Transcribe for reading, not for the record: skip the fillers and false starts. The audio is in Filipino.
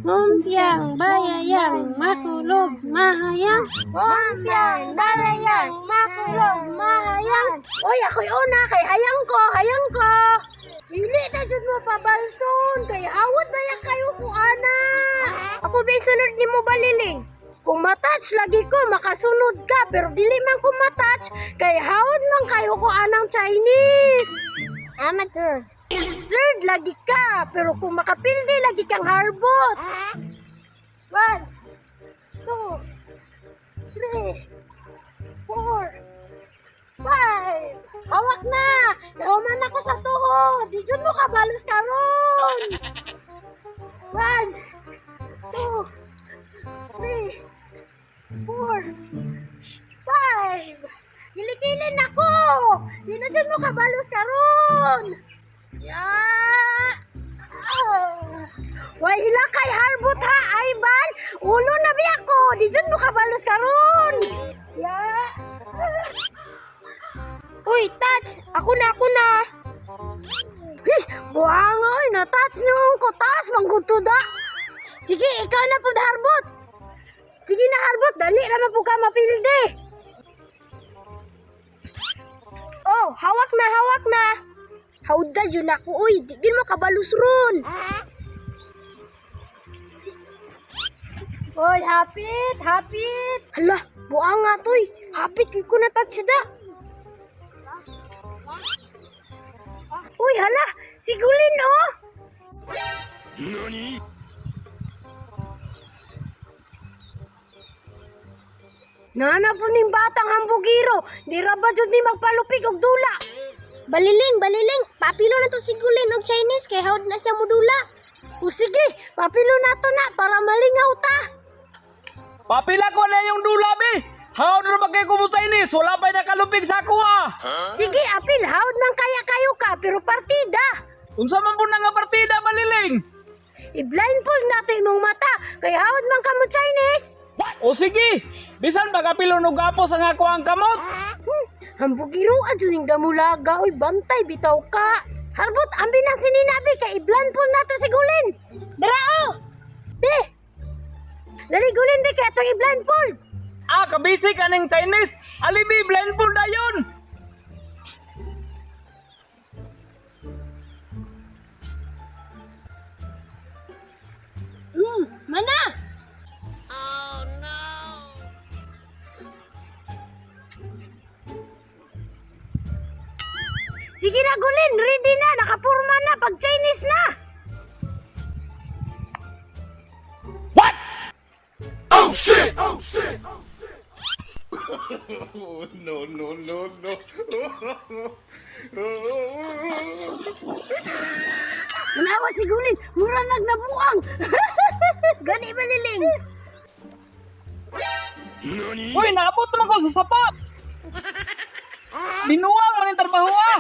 Lumpiang bayayang makulog mahayang. Lumpiang bayayang makulog mahayang. Oy, ako'y una kay hayang ko. Dili na jud mo pabalson kay hawat baya kayo ko ana. Ako ba sunod ni mo baliling? Kung matouch lagi ko makasunod ka pero dili man ko matouch kay hawat man kayo ko anang Chinese. Amateur. Third lagi ka pero kung makapildi lagi kang harbot. 1 2 3 4 5. Hawak na! Yaman ako sa tuhod! Di dyan mo kabalos karon! 1 2 3 4 5. Kilikilin ako! Di na dyan mo kabalos karon! Why hila kay harbot ha, Ivan? Ulo na bi ako! Di dyan mo kabalos karon! Uy, touch! Ako na! Buang oy, na-touch noong ko. Taas, manggutuda. Sige, ikaw na po harbot. Sige na harbot, dali naman po ka mapilde. Oh, hawak na. Hawda yun ako, uy. Di mo kabalus ron. Uy, hapit. Hala, buang nga to eh. Hapit ko na touch da. Uy, hala, sigulin oh. Nani? Nana po ning batang hambugiro. Di ra ba jud ni magpalupig og dula? Baliling. Papilo na to sigulin og Chinese kay hawd na siya modula. O sige, papilo na to na para malingaw ta. Papila ko na yung dula, be. How na magkay ko mo Chinese? Wala pa'y nakalupig sa ako, ah. Sige, apil, hawd man kaya kayo ka, pero partida. Unsa man po na nga partida, baliling? I-blindfold nato imong mata, kay hawd man ka mo Chinese. O sige, bisan bagapilo no gapos ang ako ang kamot. Hambugiro, adyo yung damulaga, oy, bantay, bitaw ka. Harbot, ambi na sininabi, kay i-blindfold nato sigulin. Darao! Be! Dali gulin, be, kaya itong i-blindfold. Ah, kabisi ka ng Chinese. Alibi, blindfold na yun. Mana? Sige na, Gulin. Ready na. Nakapurma na. Pag Chinese na. What? Oh shit! No. Manawa si Gulin. Mura nagnabuang. Gani baliling. Uy, naabot naman ko sa sapat. Binuang man yung trabaho, ah.